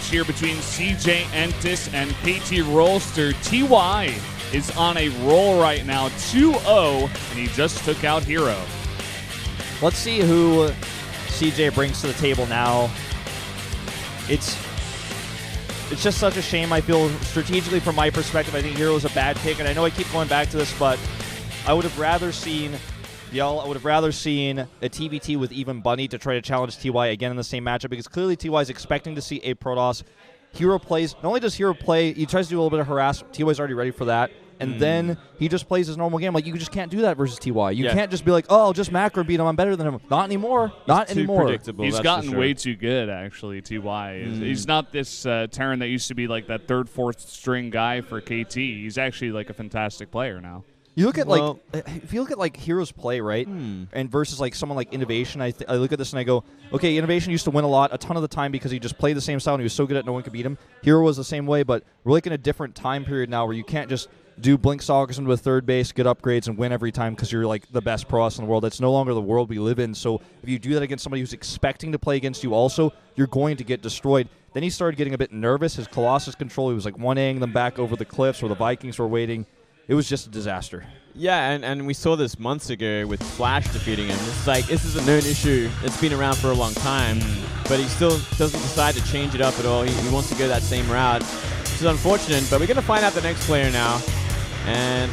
match here between CJ Entis and KT Rolster. TY is on a roll right now, 2-0, and he just took out Hero. Let's see who CJ brings to the table now. It's just such a shame. I feel strategically from my perspective, I think Hero is a bad pick, and I know I keep going back to this, but I would have rather seen I would have rather seen a TBT with even Bunny to try to challenge TY again in the same matchup, because clearly TY is expecting to see a Protoss. Hero plays, not only does Hero play, he tries to do a little bit of harass. TY's already ready for that. And then he just plays his normal game. Like, you just can't do that versus TY. You can't just be like, oh, I'll just macro beat him. I'm better than him. Not anymore. Not anymore. Predictable. He's gotten way too good, actually, TY. He's not this Terran that used to be like that third, fourth string guy for KT. He's actually like a fantastic player now. You look at if you look at Hero's play, right, and versus like someone like Innovation, I look at this and I go, okay, Innovation used to win a ton of the time because he just played the same style and he was so good at no one could beat him. Hero was the same way, but we're like in a different time period now where you can't just do Blink Stalkers into a third base, get upgrades, and win every time because you're like the best Protoss in the world. That's no longer the world we live in. So if you do that against somebody who's expecting to play against you also, you're going to get destroyed. Then he started getting a bit nervous. His Colossus control, he was like 1Aing them back over the cliffs where the Vikings were waiting. It was just a disaster. Yeah, and we saw this months ago with Flash defeating him. It's like, this is a known issue. It's been around for a long time, but he still doesn't decide to change it up at all. He wants to go that same route, which is unfortunate, but we're going to find out the next player now. And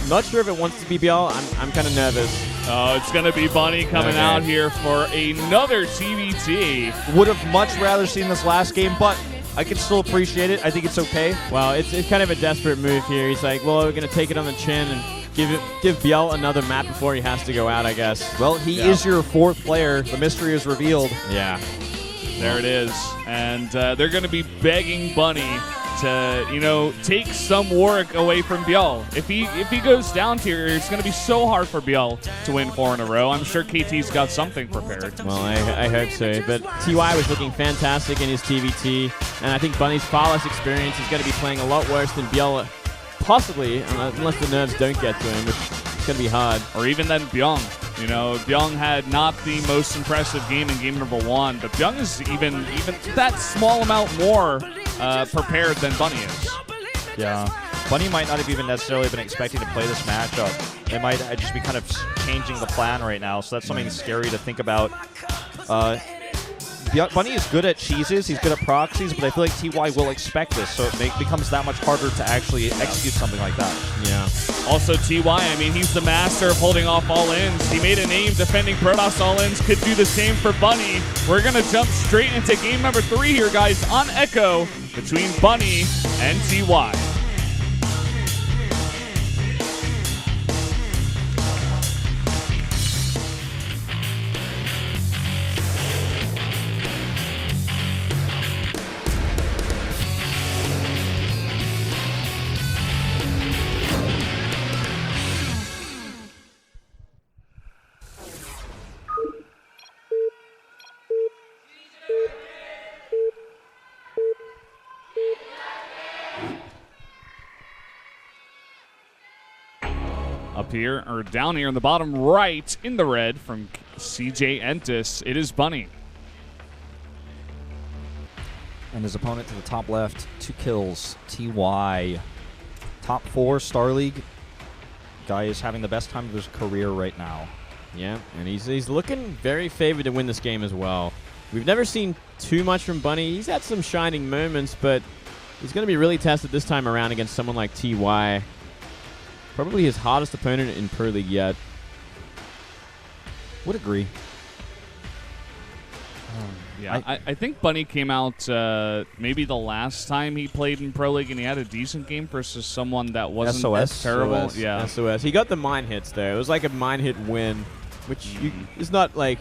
I'm not sure if it wants to be BL. I'm kind of nervous. Oh, it's going to be Bunny coming out here for another TBT. Would have much rather seen this last game, but I can still appreciate it. I think it's okay. Well, it's kind of a desperate move here. He's like, well, we're going to take it on the chin and give Biel another map before he has to go out, I guess. Well, he is your fourth player. The mystery is revealed. Yeah. There it is. And they're going to be begging Bunny to, take some work away from Biel. If he goes down tier, it's going to be so hard for Biel to win 4 in a row. I'm sure KT's got something prepared. Well, I hope so. But TY was looking fantastic in his TVT, and I think Bunny's far less experience is going to be playing a lot worse than Biel, possibly, unless the nerves don't get to him, which is going to be hard. Or even then Byung. Byung had not the most impressive game in game number 1, but Byung is even that small amount more prepared than Bunny is. Yeah. Bunny might not have even necessarily been expecting to play this matchup. They might just be kind of changing the plan right now, so that's something scary to think about. Bunny is good at cheeses, he's good at proxies, but I feel like TY will expect this, so it becomes that much harder to actually execute something like that. Yeah. Also, TY, he's the master of holding off all-ins. He made a name defending Protoss all-ins, could do the same for Bunny. We're going to jump straight into game number 3 here, guys, on Echo between Bunny and TY. Up here, or down here in the bottom right in the red from CJ Entis, it is Bunny. And his opponent to the top left, 2 kills, TY. Top 4 Star League. Guy is having the best time of his career right now. Yeah, and he's looking very favored to win this game as well. We've never seen too much from Bunny. He's had some shining moments, but he's going to be really tested this time around against someone like TY. Probably his hardest opponent in Pro League yet. Would agree. Yeah, I think Bunny came out maybe the last time he played in Pro League, and he had a decent game versus someone that wasn't SOS. terrible. SOS. Yeah, SOS. He got the mine hits though. It was like a mine hit win, which is not like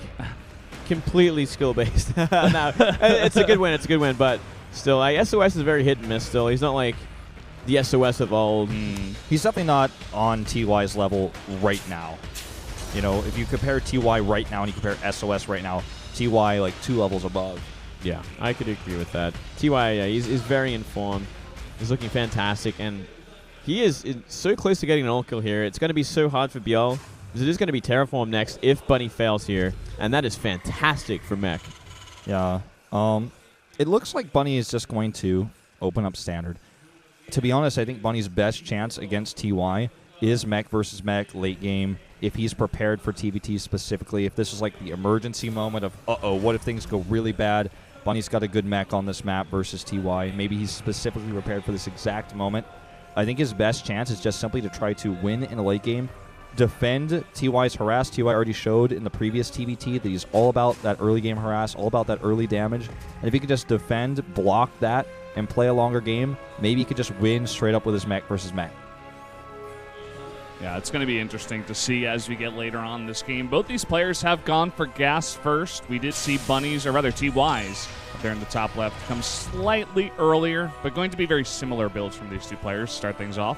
completely skill based. No, it's a good win. It's a good win, but still, SOS is very hit and miss. Still, he's not like the SOS of old. He's definitely not on TY's level right now. If you compare TY right now and you compare SOS right now, TY like 2 levels above. Yeah, I could agree with that. TY, he's very informed. He's looking fantastic, and he is so close to getting an ult kill here. It's going to be so hard for Biel, because it is going to be Terraform next if Bunny fails here, and that is fantastic for Mech. Yeah. It looks like Bunny is just going to open up standard. To be honest, I think Bunny's best chance against TY is mech versus mech late game. If he's prepared for TVT specifically, if this is like the emergency moment of, what if things go really bad? Bunny's got a good mech on this map versus TY. Maybe he's specifically prepared for this exact moment. I think his best chance is just simply to try to win in a late game, defend TY's harass. TY already showed in the previous TVT that he's all about that early game harass, all about that early damage. And if he could just defend, block that, and play a longer game, maybe he could just win straight up with his mech versus mech. Yeah, it's going to be interesting to see as we get later on in this game. Both these players have gone for gas first. We did see Bunnies, or rather TYs, up there in the top left, come slightly earlier, but going to be very similar builds from these two players to start things off.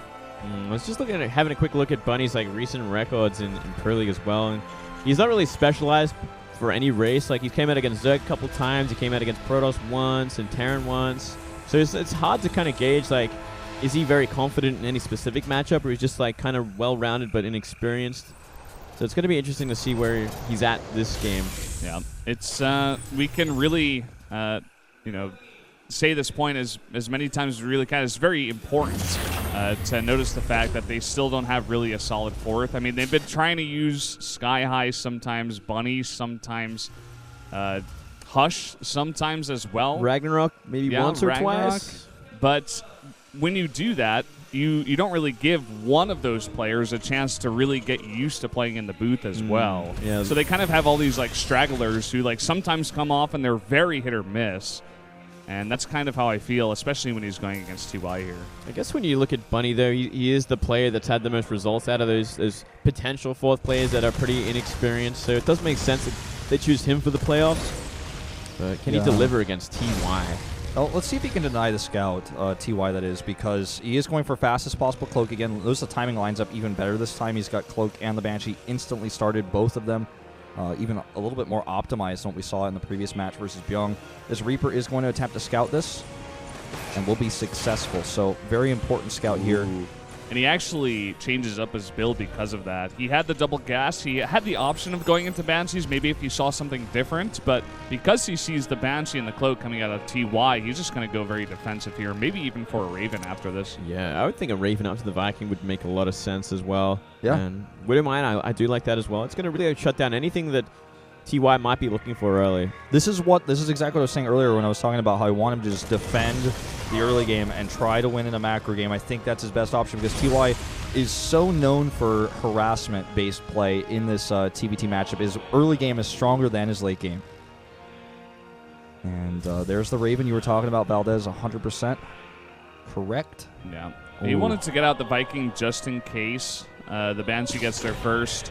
Let's just look at having a quick look at Bunny's recent records in Pro League as well. And he's not really specialized for any race. Like, he came out against Zerg a couple times. He came out against Protoss once and Terran once. So it's hard to kind of gauge, like, is he very confident in any specific matchup, or he's just like kind of well-rounded but inexperienced? So it's going to be interesting to see where he's at this game. Yeah, it's we can really say this point as many times as we really can. It's very important to notice the fact that they still don't have really a solid fourth. I mean, they've been trying to use Sky High sometimes, Bunny sometimes, Hush sometimes as well. Ragnarok maybe once or twice. But when you do that, you don't really give one of those players a chance to really get used to playing in the booth as well. Yeah. So they kind of have all these like stragglers who like sometimes come off and they're very hit or miss. And that's kind of how I feel, especially when he's going against TY here. I guess when you look at Bunny, though, he is the player that's had the most results out of those potential fourth players that are pretty inexperienced. So it does make sense that they choose him for the playoffs. But can he deliver against TY? Well, let's see if he can deny the scout, TY that is, because he is going for fastest possible cloak again. Notice the timing lines up even better this time. He's got cloak and the Banshee instantly started, both of them. Even a little bit more optimized than what we saw in the previous match versus Byung. This Reaper is going to attempt to scout this and will be successful. So very important scout here. And he actually changes up his build because of that. He had the double gas. He had the option of going into Banshees, maybe if he saw something different. But because he sees the Banshee and the Cloak coming out of TY, he's just going to go very defensive here, maybe even for a Raven after this. Yeah, I would think a Raven up to the Viking would make a lot of sense as well. Yeah. And wouldn't mind, I do like that as well. It's going to really shut down anything that TY might be looking for early. This is exactly what I was saying earlier when I was talking about how I want him to just defend the early game and try to win in a macro game. I think that's his best option because TY is so known for harassment-based play in this TVT matchup. His early game is stronger than his late game. And there's the Raven you were talking about, Valdez, 100% correct. Yeah. He wanted to get out the Viking just in case the Banshee gets there first.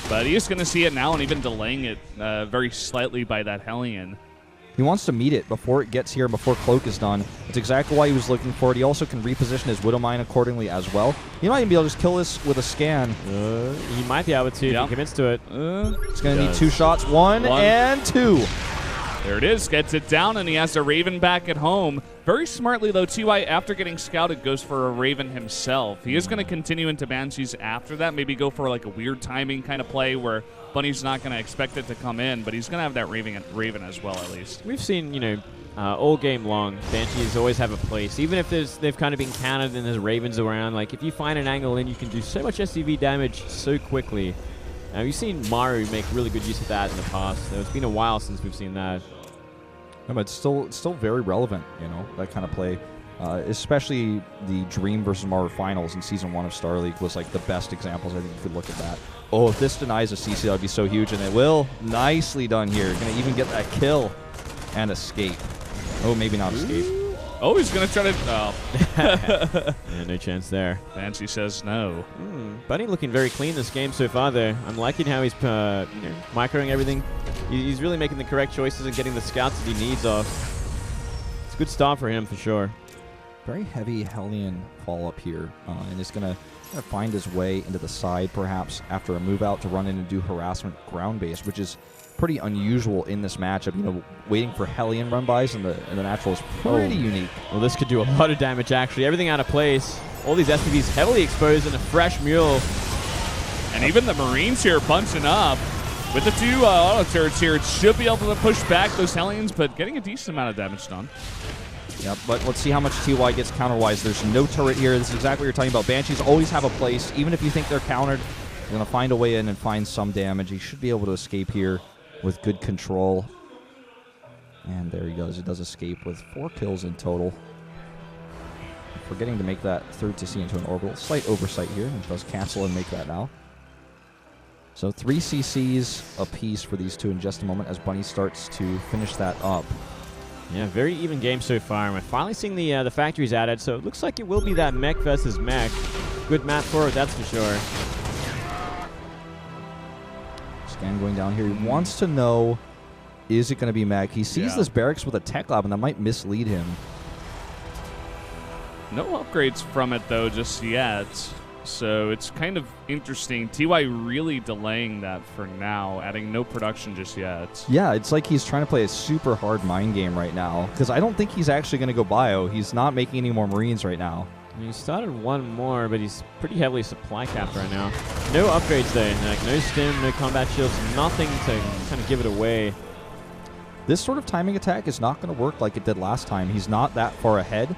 But he is going to see it now and even delaying it very slightly by that Hellion. He wants to meet it before it gets here and before Cloak is done. It's exactly why he was looking for it. He also can reposition his Widow Mine accordingly as well. He might even be able to just kill this with a scan. He might be able to if he commits to it. It's going to need 2 shots. One and 2. There it is. Gets it down, and he has a Raven back at home. Very smartly, though, TY, after getting scouted, goes for a Raven himself. He is going to continue into Banshees after that, maybe go for like a weird timing kind of play where Bunny's not going to expect it to come in, but he's going to have that Raven as well, at least. We've seen, all game long, Banshees always have a place. Even if they've kind of been countered and there's Ravens around, like if you find an angle in, you can do so much SCV damage so quickly. We've seen Maru make really good use of that in the past, so it's been a while since we've seen that. Yeah, but it's still very relevant, that kind of play. Especially the Dream versus Maru finals in Season 1 of Star League was like the best examples. I think you could look at that. Oh, if this denies a CC, that would be so huge, and it will. Nicely done here. Going to even get that kill and escape. Oh, maybe not escape. Oh, he's going to try to... Oh. Yeah, no chance there. Banshee says no. Bunny looking very clean this game so far, though. I'm liking how he's microing everything. He's really making the correct choices and getting the scouts that he needs off. It's a good start for him, for sure. Very heavy Hellion follow-up here, and is going to find his way into the side, perhaps, after a move-out to run in and do harassment ground-based, which is pretty unusual in this matchup. Waiting for Hellion run-bys in the natural is pretty unique. Well, this could do a lot of damage, actually. Everything out of place. All these SPVs heavily exposed in a fresh mule. And even the Marines here bunching up. With the 2 auto turrets here, it should be able to push back those Hellions, but getting a decent amount of damage done. Yep, but let's see how much TY gets counter-wise. There's no turret here. This is exactly what you're talking about. Banshees always have a place. Even if you think they're countered, you're going to find a way in and find some damage. He should be able to escape here with good control. And there he goes. He does escape with 4 kills in total. Forgetting to make that third CC into an orbital. Slight oversight here. It does cancel and make that now. So 3 CCs apiece for these two in just a moment as Bunny starts to finish that up. Yeah, very even game so far. And we're finally seeing the factories added, so it looks like it will be that mech versus mech. Good map for it, that's for sure. Scan going down here. He wants to know, is it going to be mech? He sees this barracks with a tech lab, and that might mislead him. No upgrades from it, though, just yet. So it's kind of interesting. TY really delaying that for now, adding no production just yet. Yeah, it's like he's trying to play a super hard mind game right now, because I don't think he's actually going to go bio. He's not making any more Marines right now. He started 1 more, but he's pretty heavily supply capped right now. No upgrades though, like no stim, no combat shields, nothing to kind of give it away. This sort of timing attack is not going to work like it did last time. He's not that far ahead,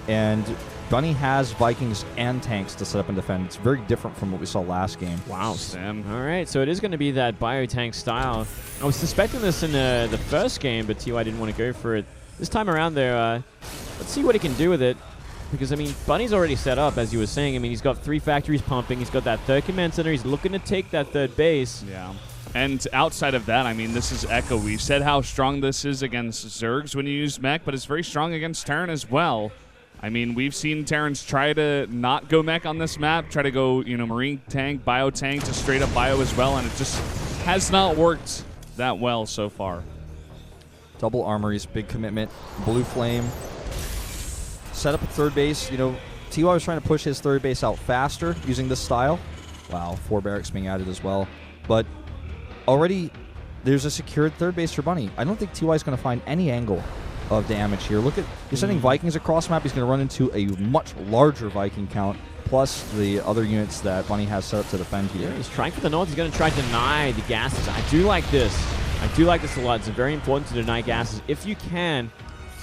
and Bunny has Vikings and tanks to set up and defend. It's very different from what we saw last game. Wow, Sam. All right, so it is going to be that biotank style. I was suspecting this in the first game, but TY didn't want to go for it. This time around there, let's see what he can do with it. Because, I mean, Bunny's already set up, as you were saying. I mean, he's got 3 factories pumping. He's got that 3rd command center. He's looking to take that 3rd base. Yeah. And outside of that, I mean, this is Echo. We said how strong this is against Zergs when you use mech, but it's very strong against Terran as well. I mean, we've seen Terrans try to not go mech on this map, try to go, you know, Marine tank, bio tank to straight up bio as well, and it just has not worked that well so far. Double armories, big commitment. Blue Flame. Set up a 3rd base. You know, TY was trying to push his 3rd base out faster using this style. Wow, 4 barracks being added as well. But already there's a secured 3rd base for Bunny. I don't think TY is going to find any angle of damage here. Look at, he's sending Vikings across map. He's going to run into a much larger Viking count, plus the other units that Bunny has set up to defend here. Yeah, he's trying for the north. He's going to try to deny the gases. I do like this. I do like this a lot. It's very important to deny gases if you can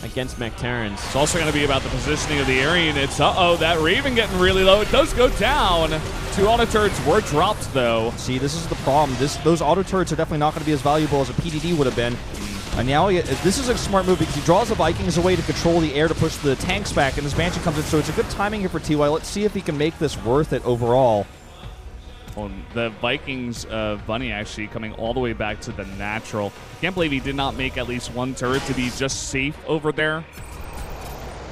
against mech Terrans. It's also going to be about the positioning of the air units. Uh-oh, that Raven getting really low. It does go down. 2 auto turrets were dropped, though. See, this is the problem. Those auto turrets are definitely not going to be as valuable as a PDD would have been. And now this is a smart move because he draws the Vikings away to control the air to push the tanks back, and this Banshee comes in, so it's a good timing here for TY. Let's see if he can make this worth it overall. Well, the Vikings, Bunny actually coming all the way back to the natural. Can't believe he did not make at least 1 turret to be just safe over there.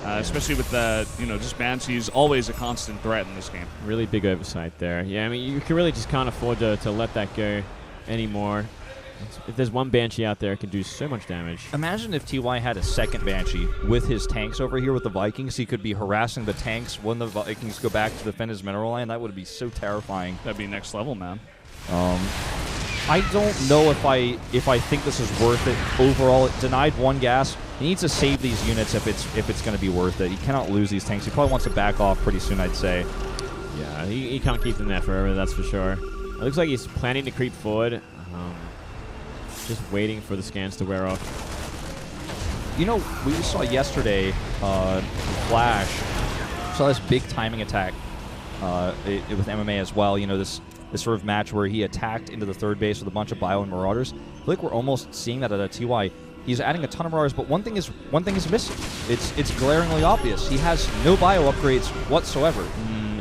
Especially with the, you know, just Banshee's always a constant threat in this game. Really big oversight there. Yeah, I mean, you can really just can't afford to let that go anymore. If there's 1 Banshee out there, it can do so much damage. Imagine if TY had a 2nd Banshee with his tanks over here with the Vikings. He could be harassing the tanks when the Vikings go back to defend his mineral line. That would be so terrifying. That'd be next level, man. I don't know if I think this is worth it overall. It denied 1 gas. He needs to save these units if it's going to be worth it. He cannot lose these tanks. He probably wants to back off pretty soon, I'd say. Yeah, he can't keep them there forever, that's for sure. It looks like he's planning to creep forward. Just waiting for the scans to wear off. You know, we saw yesterday, Flash saw this big timing attack with MMA as well. You know, this sort of match where he attacked into the 3rd base with a bunch of bio and Marauders. I feel like we're almost seeing that at a TY. He's adding a ton of Marauders, but one thing is missing. It's glaringly obvious. He has no bio upgrades whatsoever.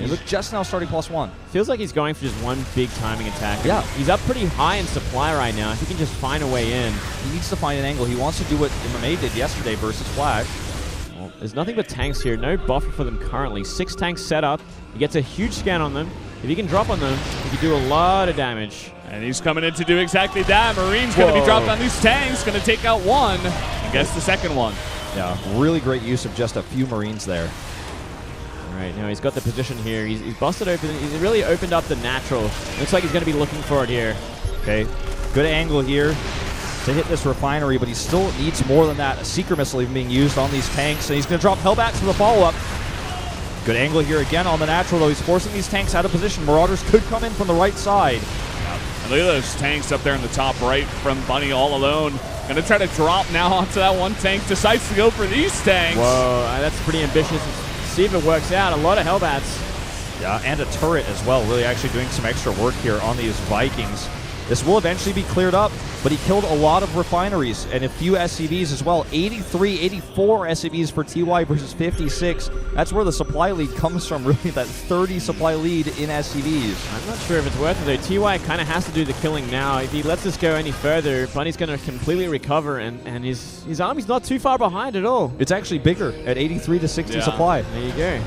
He's just now starting +1. Feels like he's going for just 1 big timing attack. Yeah. He's up pretty high in supply right now. If he can just find a way in. He needs to find an angle. He wants to do what MMA did yesterday versus Flash. Well, there's nothing but tanks here. No buffer for them currently. 6 tanks set up. He gets a huge scan on them. If he can drop on them, he can do a lot of damage. And he's coming in to do exactly that. Marine's going to be dropped on these tanks. Going to take out 1. And gets the 2nd one. Yeah, really great use of just a few Marines there. Right, now he's got the position here. He's busted open. He's really opened up the natural. Looks like he's going to be looking for it here. Okay, good angle here to hit this refinery, but he still needs more than that. A Seeker missile even being used on these tanks, and he's going to drop Hellbats for the follow-up. Good angle here again on the natural, though. He's forcing these tanks out of position. Marauders could come in from the right side. Look at those tanks up there in the top right from Bunny all alone. Gonna try to drop now onto that one tank. Decides to go for these tanks. Whoa, that's pretty ambitious. See if it works out. A lot of Hellbats. Yeah, and a turret as well. Really actually doing some extra work here on these Vikings. This will eventually be cleared up, but he killed a lot of refineries and a few SCVs as well. 83, 84 SCVs for TY versus 56. That's where the supply lead comes from, really, that 30 supply lead in SCVs. I'm not sure if it's worth it, though. TY kind of has to do the killing now. If he lets this go any further, Bunny's going to completely recover, and his army's not too far behind at all. It's actually bigger at 83 to 60 supply. There you go.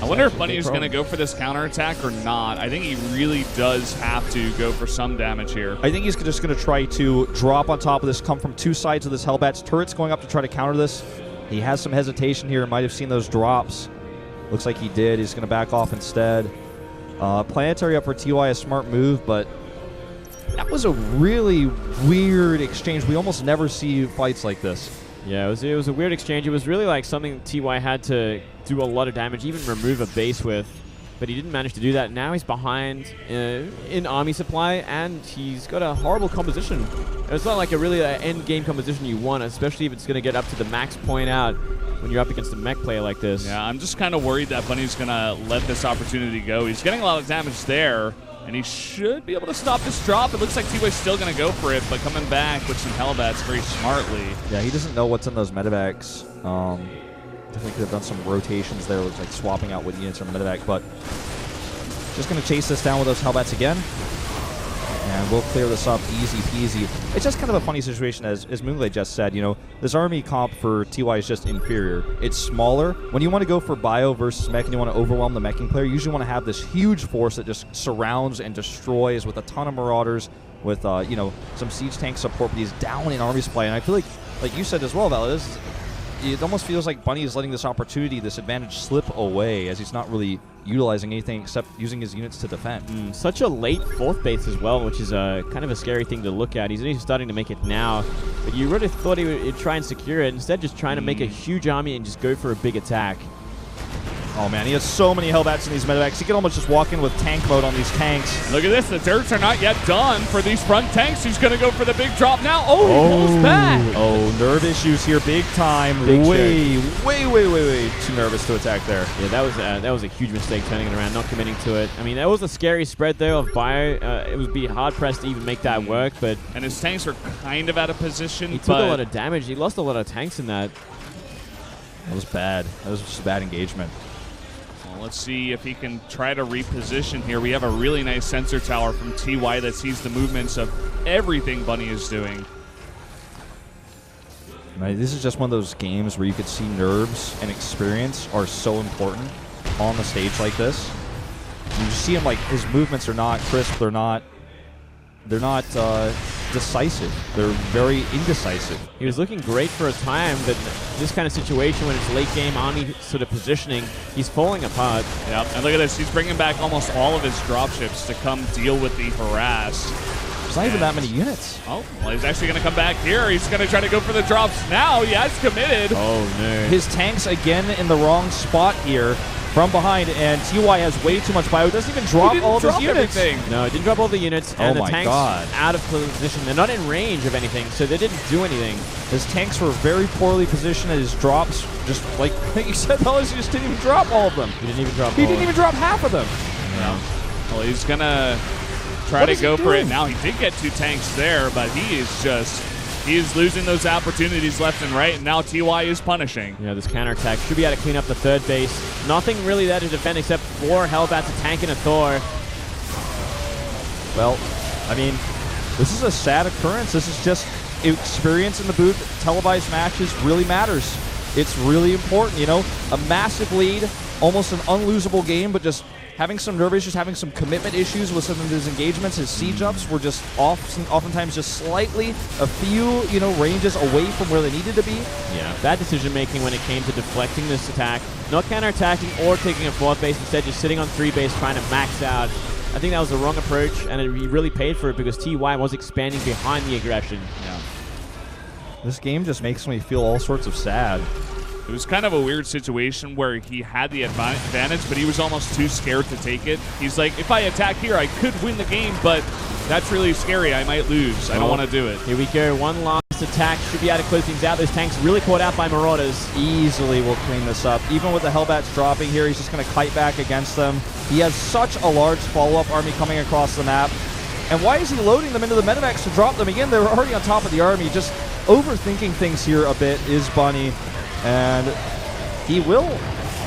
I wonder if Bunny is going to go for this counterattack or not. I think he really does have to go for some damage here. I think he's just going to try to drop on top of this, come from two sides of this Hellbats. Turret's going up to try to counter this. He has some hesitation here. Might have seen those drops. Looks like he did. He's going to back off instead. Planetary up for TY, a smart move, but that was a really weird exchange. We almost never see fights like this. Yeah, it was a weird exchange. It was really like something TY had to do a lot of damage, even remove a base with, but he didn't manage to do that. Now he's behind in army supply, and he's got a horrible composition. It's not like a really end game composition you want, especially if it's going to get up to the max point out when you're up against a mech player like this. Yeah, I'm just kind of worried that Bunny's going to let this opportunity go. He's getting a lot of damage there, and he should be able to stop this drop. It looks like TY's still going to go for it, but coming back with some Hellbats very smartly. Yeah, he doesn't know what's in those medevacs. Definitely could have done some rotations there, like swapping out what units are medevac, but just going to chase this down with those Hellbats again. And we'll clear this up easy peasy. It's just kind of a funny situation, as Moonglade just said. You know, this army comp for TY is just inferior. It's smaller. When you want to go for bio versus mech and you want to overwhelm the meching player, you usually want to have this huge force that just surrounds and destroys with a ton of marauders, with you know, some siege tank support, but he's down in army supply. And I feel like you said as well, Val, it almost feels like Bunny is letting this opportunity, this advantage, slip away, as he's not really utilizing anything except using his units to defend. Such a late fourth base as well, which is kind of a scary thing to look at. He's only starting to make it now, but you really thought he would try and secure it. Instead, just trying to make a huge army and just go for a big attack. Oh man, he has so many Hellbats in these medevacs. He can almost just walk in with tank mode on these tanks. Look at this, the dirts are not yet done for these front tanks. He's going to go for the big drop now. Oh, he pulls back. Oh, nerve issues here, big time. Way too nervous to attack there. Yeah, that was a huge mistake, turning it around, not committing to it. I mean, that was a scary spread though of bio. It would be hard pressed to even make that work, but and his tanks were kind of out of position. He took a lot of damage. He lost a lot of tanks in that. That was bad. That was just a bad engagement. Let's see if he can try to reposition here. We have a really nice sensor tower from TY that sees the movements of everything Bunny is doing. Right, this is just one of those games where you could see nerves and experience are so important on the stage like this. You just see him, like, his movements are not crisp. They're not decisive. They're very indecisive. He was looking great for a time, but this kind of situation when it's late game army sort of positioning, he's falling apart. Yeah, and look at this. He's bringing back almost all of his dropships to come deal with the harass. There's not even that many units. Oh, well, he's actually going to come back here. He's going to try to go for the drops now. He has committed. Oh, no. His tanks again in the wrong spot here. From behind, and TY has way too much bio. Doesn't even drop all of his units. Everything. No, it didn't drop all the units, and the tanks God. out of position. They're not in range of anything, so they didn't do anything. His tanks were very poorly positioned, and his drops, just like you said, fellas, he just didn't even drop all of them. He didn't even drop He didn't even drop half of them. No. Well, he's going to try to go for it now. He did get 2 tanks there, but he is losing those opportunities left and right, and now TY is punishing. Yeah, this counterattack should be able to clean up the third base. Nothing really there to defend except 4 Hellbats, a tank, and a Thor. Well, I mean, this is a sad occurrence. This is just experience in the booth. Televised matches really matters. It's really important, you know? A massive lead, almost an unlosable game, but just having some nerve issues, having some commitment issues with some of his engagements. His siege ups were just oftentimes just slightly a few, you know, ranges away from where they needed to be. Yeah, bad decision making when it came to deflecting this attack. Not counterattacking or taking a 4th base, instead just sitting on 3 base trying to max out. I think that was the wrong approach, and he really paid for it because TY was expanding behind the aggression. Yeah. This game just makes me feel all sorts of sad. It was kind of a weird situation where he had the advantage, but he was almost too scared to take it. He's like, if I attack here, I could win the game, but that's really scary. I might lose. I don't want to do it. Here we go. One last attack. Should be able to close things out. Those tanks really caught out by Marauders. Easily will clean this up. Even with the Hellbats dropping here, he's just going to kite back against them. He has such a large follow-up army coming across the map. And why is he loading them into the medevacs to drop them again? They're already on top of the army. Just overthinking things here a bit is Bunny. And he will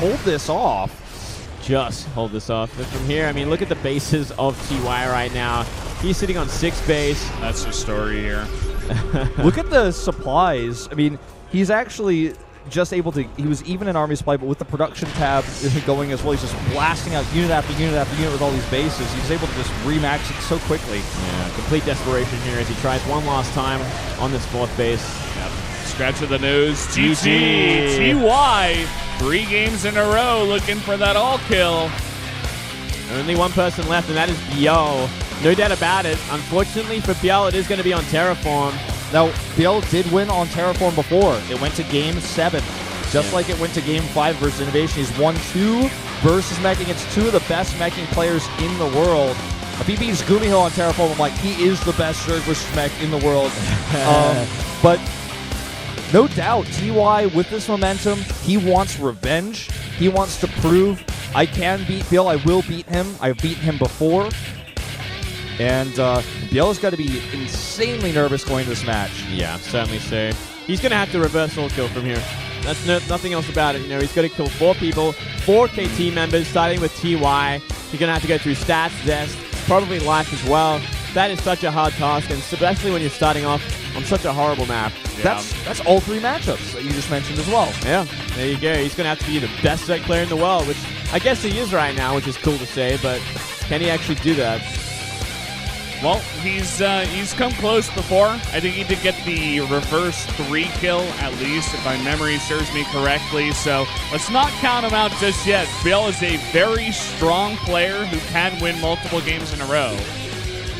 hold this off. Just hold this off. But from here, I mean, look at the bases of TY right now. He's sitting on 6 base. That's the story here. Look at the supplies. I mean, he's actually just able to, he was even in army supply, but with the production tab going as well, he's just blasting out unit after unit after unit with all these bases. He's able to just remax it so quickly. Yeah, complete desperation here as he tries one last time on this 4th base. Yep. Scratch of the nose. GG. TY. 3 games in a row looking for that all kill. Only one person left, and that is Biel. No doubt about it. Unfortunately for Biel, it is going to be on Terraform. Now, Biel did win on Terraform before. It went to Game 7. Just like it went to Game 5 versus Innovation. He's won 2 versus mech against 2 of the best meching players in the world. If he beats Gumiho on Terraform, I'm like, he is the best Zerg versus mech in the world. But no doubt, TY, with this momentum, he wants revenge. He wants to prove, I can beat Biel. I will beat him. I've beaten him before. And Biel's got to be insanely nervous going to this match. Yeah, certainly so. He's going to have to reverse all kill from here. That's nothing else about it. You know, he's got to kill 4 people, 4 KT members, starting with TY. He's going to have to go through stats, zest, probably life as well. That is such a hard task, and especially when you're starting off on such a horrible map. Yeah. That's all 3 matchups that you just mentioned as well. Yeah, there you go. He's going to have to be the best Zerg player in the world, which I guess he is right now, which is cool to say, but can he actually do that? Well, he's come close before. I think he did get the reverse 3 kill, at least, if my memory serves me correctly. So let's not count him out just yet. Biel is a very strong player who can win multiple games in a row.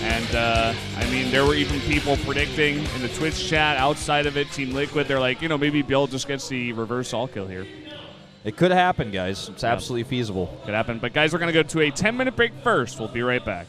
And, I mean, there were even people predicting in the Twitch chat outside of it, Team Liquid, they're like, you know, maybe Biel just gets the reverse all kill here. It could happen, guys. It's absolutely feasible. Could happen. But, guys, we're going to go to a 10-minute break first. We'll be right back.